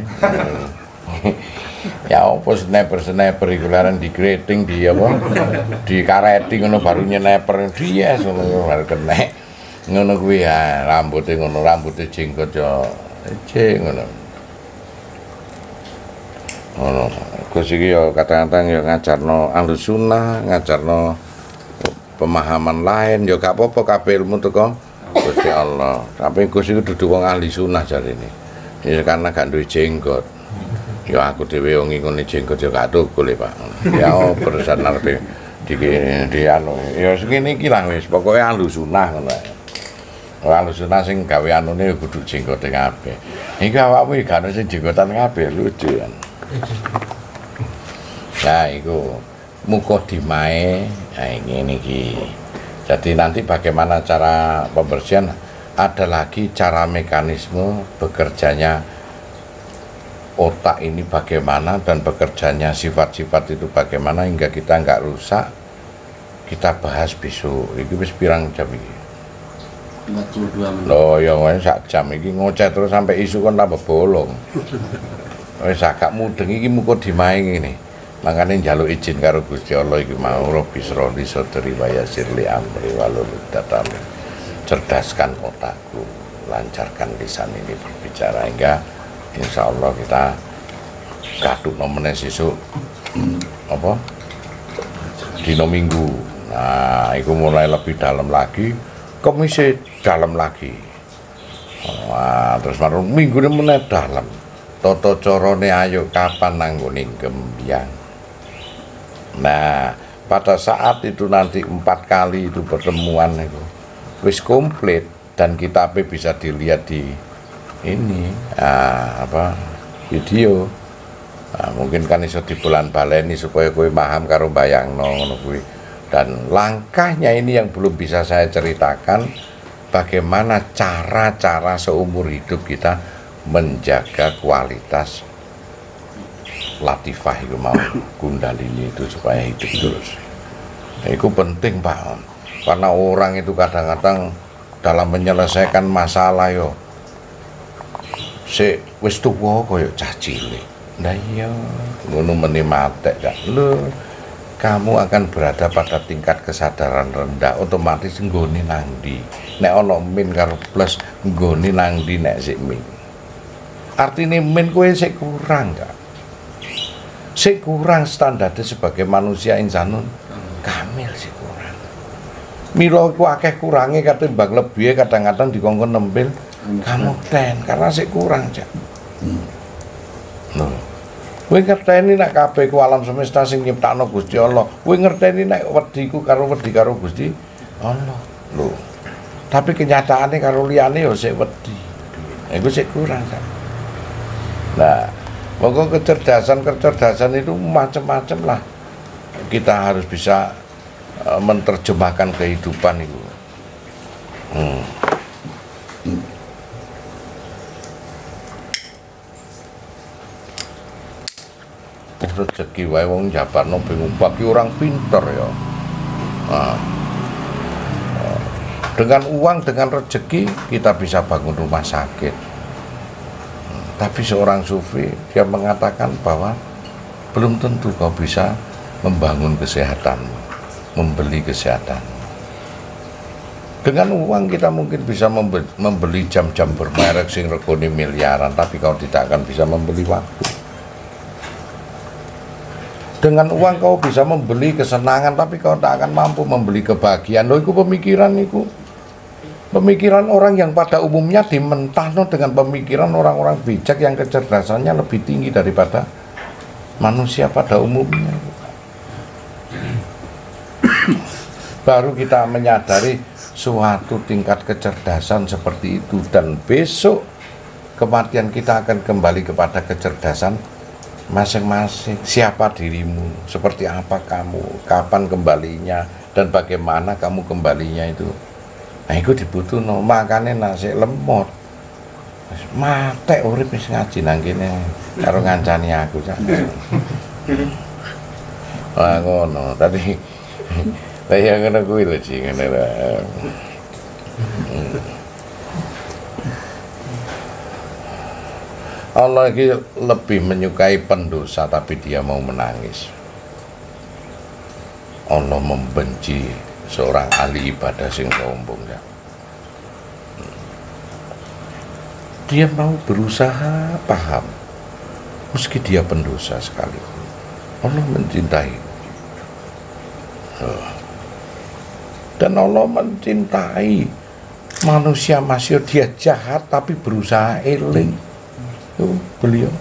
Ya apa sniper iku laren digreting di apa? Di kareti ngono baru nyeneper dies ngono baru kena. Ngono kuwi ya rambute ngono rambute jenggot ya cek ngono. Ngono. Gus iki ya kadang-kadang ya ngajarno Ahlus Sunnah, ngajarno pemahaman lain ya gak apa-apa kabeh ilmu teko Gusti Allah. Tapi Gus itu duduk wong ahli sunnah jarine. Ya karena gak duwe jenggot. Ya aku dhewe wong ngene jenggot ya gak tukul Pak. Ya berusan arepe di anu. Ya ngene iki lah wis pokoke ahli sunnah ngono ae. Ahli sunnah sing gawe anune kudu jenggote kabeh. Iki awakmu gak ono sing jenggotan kabeh lucu kan. Nah iku mukodimah ngene iki. Jadi nanti bagaimana cara pembersihan, ada lagi cara mekanisme bekerjanya otak ini bagaimana dan bekerjanya sifat-sifat itu bagaimana hingga kita nggak rusak. Kita bahas besok. Iki wis pirang jam iki? 42 menit. Loh ya wis sak jam iki ngoceh terus sampai isu kan tambah bolong. Wis agak mudeng iki mukodimah ngene. Makanya njaluk izin karo Gusti Allah iki mau Rabbi sroli sodri waya sirli amri walul datami. Cerdaskan otakku, lancarkan lisan ini berbicara hingga insya Allah kita kaduk nomene sesuk apa? Dino Minggu. Nah, itu mulai lebih dalam lagi, komisi dalam lagi. Wah, terus baru minggu ini mulai dalam. Toto corone ayo kapan nanggone gembyang. Nah, pada saat itu nanti 4 kali itu pertemuan itu wis komplit dan kitabnya bisa dilihat di ini video. Nah, mungkin kan iso di bulan baleni supaya kowe paham karo bayangno ngono kuwi. Dan langkahnya ini yang belum bisa saya ceritakan, bagaimana cara-cara seumur hidup kita menjaga kualitas latifah itu mau kundalini itu supaya hidup terus. Itu penting Pak, karena orang itu kadang-kadang dalam menyelesaikan masalah yo wis tuwa koyo cah cilik. Nah iya, ngono meni matek Kak. Lho, kamu akan berada pada tingkat kesadaran rendah, otomatis nggone nang ndi. Nek ana min karo plus nggone nang ndi nek sik min. Artine min kowe sik kurang Kak. Sik kurang standarnya sebagai manusia insanun kamil sik kurang. Mila ku akeh kurange katimbang lebih kadang-kadang dikongkon nempel kamu ten karena sik kurang Cak. Loh. Kowe ngerteni nek kabeh ku alam semesta sing nyiptakno Gusti Allah. Kowe ngerteni nek wedi karo Gusti Allah. Lho. Tapi kenyataannya karo liyane ya sik wedi. Iku sik kurang Cak. Nah, monggo kecerdasan itu macam-macam lah. Kita harus bisa menerjemahkan kehidupan itu. Rezeki wae wong jabarno bingung bagi orang pinter ya. Dengan uang, dengan rezeki kita bisa bangun rumah sakit. Tapi seorang sufi dia mengatakan bahwa belum tentu kau bisa membangun kesehatan, membeli kesehatan. Dengan uang kita mungkin bisa membeli jam-jam bermerek sing regane miliaran, tapi kau tidak akan bisa membeli waktu. Dengan uang kau bisa membeli kesenangan, tapi kau tak akan mampu membeli kebahagiaan. Loh, itu pemikiran itu. Pemikiran orang yang pada umumnya dimentahno dengan pemikiran orang-orang bijak yang kecerdasannya lebih tinggi daripada manusia pada umumnya. Baru kita menyadari suatu tingkat kecerdasan seperti itu, dan besok kematian kita akan kembali kepada kecerdasan masing-masing. Siapa dirimu, seperti apa kamu, kapan kembalinya, dan bagaimana kamu kembalinya itu. Nah itu dibutuhno, makane nasi lemot mate urip wis ngaji nang kene karo ngancani aku Cak. Wah ngono tadi. Saya ngono kuwi lho sih ngene lho. Allah ini lebih menyukai pendosa tapi dia mau menangis. Allah membenci seorang ahli ibadah sing sombong ya. Dia mau berusaha paham meski dia pendosa sekalipun. Allah mencintai. Dan Allah mencintai manusia masih dia jahat tapi berusaha eling. Beliau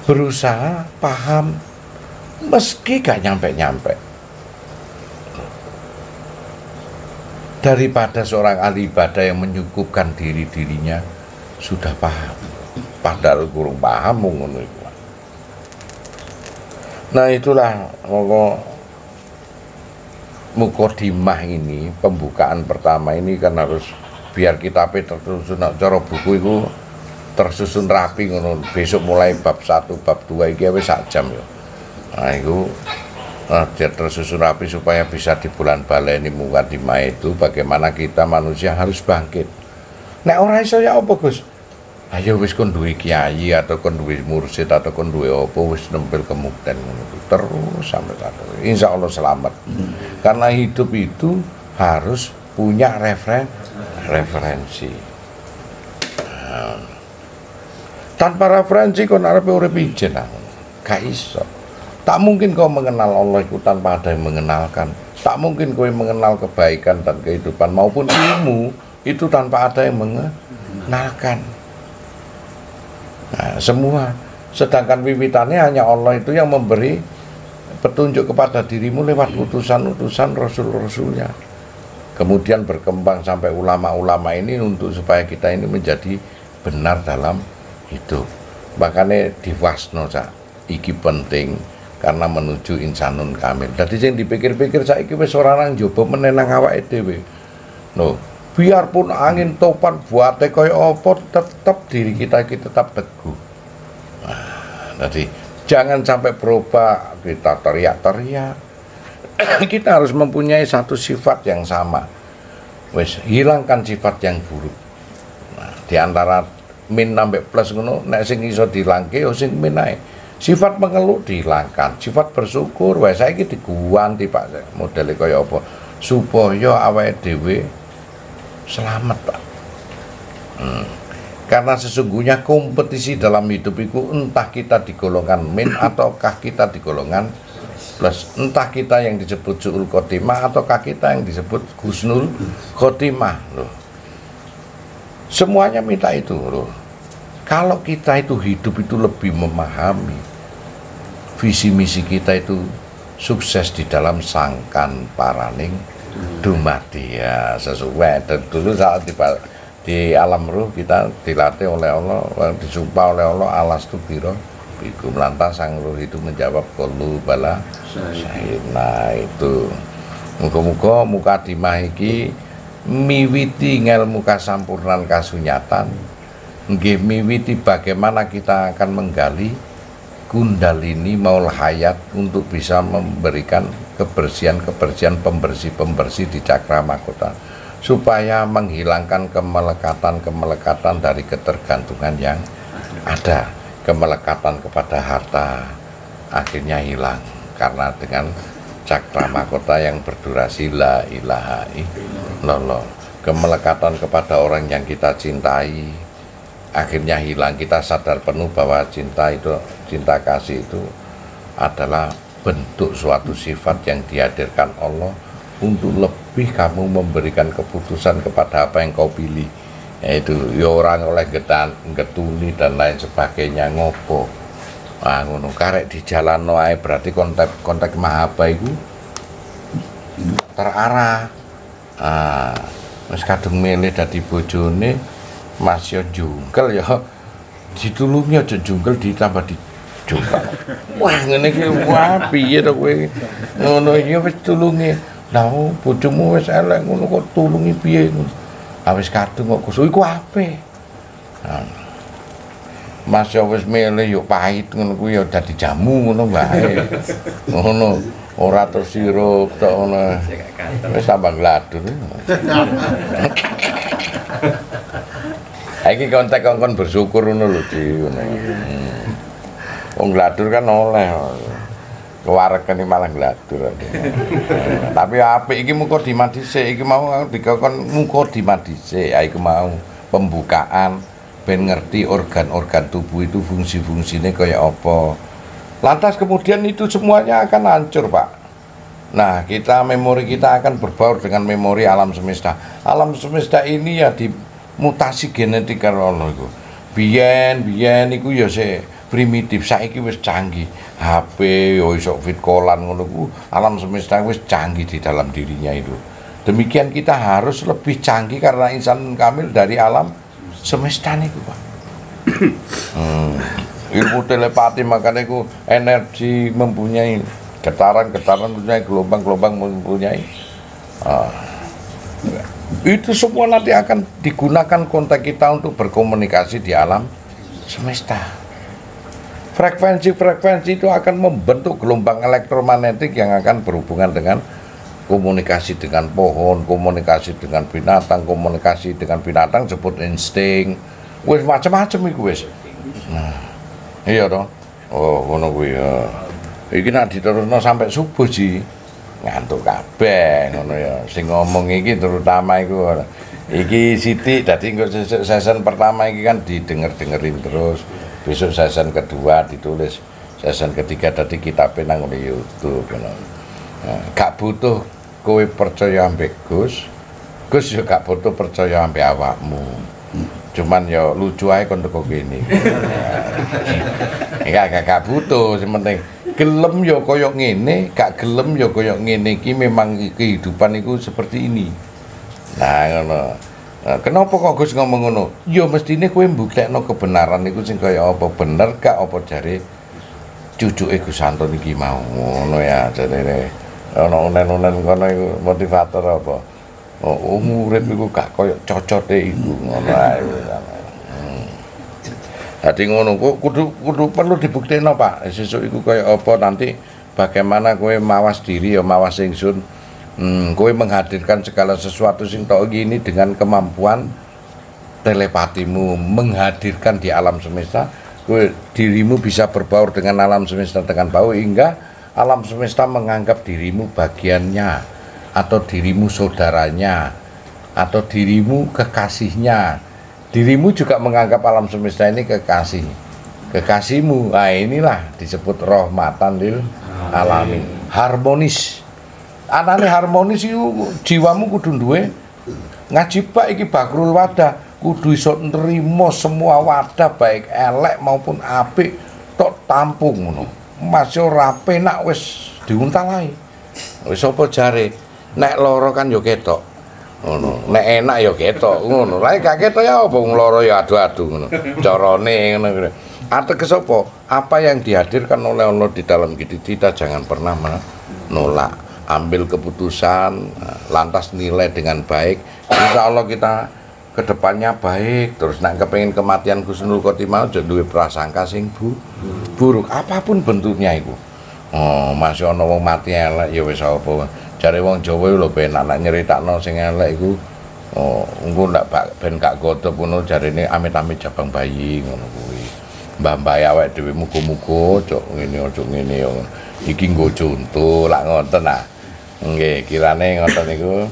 berusaha paham meski gak nyampe-nyampe. Daripada seorang ahli ibadah yang menyukupkan dirinya sudah paham, padahal kurang paham ngono iku. Nah itulah mukadimah ini, pembukaan pertama ini kan harus biar kita tersusun cara buku itu tersusun rapi ngono. Besok mulai bab 1, bab 2 iki wis sak jam ya. Nah itu dia tersusun rapi supaya bisa di bulan baleni mukadimah itu bagaimana kita manusia harus bangkit. Nek ora iso ya apa Gus? Ayo wis kon duwe kiai atau kon duwe mursyid atau kon duwe apa wis nempel kemukten ngono terus sampai kata. Insyaallah selamat. Karena hidup itu harus punya referensi. Tanpa referensi kon arep urip ijen gak iso. Tak mungkin kau mengenal Allah itu tanpa ada yang mengenalkan. Tak mungkin kau mengenal kebaikan dan kehidupan maupun ilmu itu tanpa ada yang mengenalkan. Nah, semua. Sedangkan wiwitannya hanya Allah itu yang memberi petunjuk kepada dirimu lewat utusan-utusan Rasul-Rasulnya. Kemudian berkembang sampai ulama-ulama ini untuk supaya kita ini menjadi benar dalam hidup. Makanya diwasno iki penting. Karena menuju insanun kamil. Jadi yang dipikir-pikir saiki wis ora nang njaba menenang awake dhewe. No, biarpun angin topan buate kaya apa tetap diri kita tetap teguh. Nah, jadi Jangan sampai berubah kita teriak-teriak. Kita harus mempunyai satu sifat yang sama. Wes hilangkan sifat yang buruk. Nah, di antara min sampai plus ngono nek sing iso dilangke yo sing min ae. Sifat mengeluh dihilangkan, sifat bersyukur wes saiki diguwanti Pak. Modele kaya apa? Supaya awake dhewe selamat, Pak. Karena sesungguhnya kompetisi dalam hidup itu entah kita di golongan min ataukah kita di golongan plus, entah kita yang disebut su'ul khotimah ataukah kita yang disebut husnul khotimah loh. Semuanya minta itu loh. Kalau kita itu hidup itu lebih memahami visi misi kita itu sukses di dalam sangkan paraning dumadi ya sesuai. Dan dulu saat di alam ruh kita dilatih oleh Allah, disumpah oleh Allah alas tu biro bikum, lantas sang ruh itu menjawab qalu bala syahid. Nah itu muga-muga muka dimah iki miwiti ngelmu kasampurnan kasunyatan, nggih miwiti bagaimana kita akan menggali kundalini maul hayat untuk bisa memberikan kebersihan pembersih di cakra mahkota, supaya menghilangkan kemelekatan dari ketergantungan yang ada. Kemelekatan kepada harta akhirnya hilang karena dengan cakra mahkota yang berdurasi la ilaha illallah. Kemelekatan kepada orang yang kita cintai akhirnya hilang. Kita sadar penuh bahwa cinta kasih itu adalah bentuk suatu sifat yang dihadirkan Allah untuk lebih kamu memberikan keputusan kepada apa yang kau pilih, yaitu ya orang oleh getuni dan lain sebagainya ngopo. Nah ngono karek di jalan wae berarti konteks mahaba itu terarah. Wis kadung milih dadi bojone Mas yo jungkel ya ditulungi aja jungkel ditambah dijungkel. Wah ngene iki wah piye to kowe ngono ya wis tulungi. Lah bojomu wis elek ngono kok tulungi piye ngono. Wis kadung kok Gus iku apik. Mas yo wis milih yo pahit ngono kuwi yo dadi jamu ngono wae. Ngono ora terus sirup tok ngono. Wis tambah gladur. Iki kontak kongkon bersyukur ngono lho Di ngono. Wong gladur kan oleh. Kewareken iki malah gladur. Tapi apik iki muka diman dhisik, iki mau dikon muka diman dhisik. Iku mau pembukaan ben ngerti organ-organ tubuh itu fungsi-fungsinya kayak apa. Lantas kemudian itu semuanya akan hancur, Pak. Nah, memori kita akan berbaur dengan memori alam semesta. Alam semesta ini ya dimutasi genetik karo Allah iku. Biyen iku ya primitif, saiki wis canggih. HP yo iso fit kolan ngono ku, alam semesta wis canggih di dalam dirinya itu. Demikian kita harus lebih canggih karena insan kamil dari alam semesta niku, Pak. Ilmu telepati makanya ku energi mempunyai getaran mempunyai gelombang mempunyai itu semua nanti akan digunakan kontak kita untuk berkomunikasi di alam semesta. Frekuensi itu akan membentuk gelombang elektromagnetik yang akan berhubungan dengan komunikasi dengan pohon, komunikasi dengan binatang sebut insting, wis macam-macam iku wis. Nah, iya toh. Oh, ngono kuwi ya. Iki nek diterusno sampai subuh sih ngantuk kabeh ngono ya. Sing ngomong iki terutama iku iki Siti dadi engko season pertama iki kan didengerin terus. Besok season kedua ditulis, season ketiga tadi kitabnya nang YouTube. Gak butuh kowe percaya ambek Gus yo gak butuh percaya ambek awakmu. Cuman yo lucu ae kon teko kene. Gak butuh, sing penting gelem yo koyo ngene, gak gelem yo koyo ngene iki memang kehidupan iku seperti ini. Nah ngono. Kenapa kok Gus ngomong ngono? Ya mestine kowe mbuktekno kebenaran niku sing kaya apa bener gak apa jare cucuke Gus Anton iki mau ngono ya jarene. Ana unen-unen kono iku motivator apa? Oh murid iku gak kaya cocote iku ngono ae. Dadi ngono kudu perlu dibuktekno Pak. Sesuk iku kaya apa nanti bagaimana kowe mawas diri ya mawas ingsun. Kowe menghadirkan segala sesuatu sing tok gini dengan kemampuan telepatimu menghadirkan di alam semesta. Kowe dirimu bisa berbaur dengan alam semesta dengan bau hingga alam semesta menganggap dirimu bagiannya atau dirimu saudaranya atau dirimu kekasihnya. Dirimu juga menganggap alam semesta ini kekasihmu. Nah inilah disebut rahmatan lil alamin. Harmonis. Anane harmonis itu jiwamu kudu duwe ngaji Pak iki bakrul wadah, kudu iso nrimo semua wadah baik elek maupun apik tok tampung ngono. Mas ora penak wis diuntal ae. Wis apa jare nek lara kan yo ketok. Ngono, nek enak ya ketok ngono. Lah gak ketok ya apa wong lara ya adu-adu ngono. Carane ngono. Ateges apa? Apa yang dihadirkan oleh Allah di dalam kita jangan pernah menolak. Ambil keputusan, lantas nilai dengan baik. Insya Allah kita kedepannya baik. Terus nek kepengin kematian Husnul Khotimah aja duwe prasangka sing buruk apapun bentuknya iku. Oh, masih ana wong mati elek ya wis apa. Jare wong Jawa lho ben anak nyeritakno sing elek iku engko ndak ben gak godhop ngono jarene amit-amit jabang bayi ngono kuwi. Mbah-mbah awake dhewe muga-muga aja ngene yo. Iki nggo conto lak ngoten ah. Nggih, kirane ngoten niku.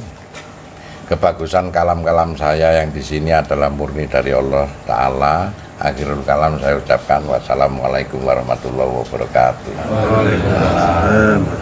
Kebagusan kalam-kalam saya yang di sini adalah murni dari Allah Ta'ala. Akhirul kalam saya ucapkan wassalamualaikum warahmatullahi wabarakatuh. Waalaikumsalam.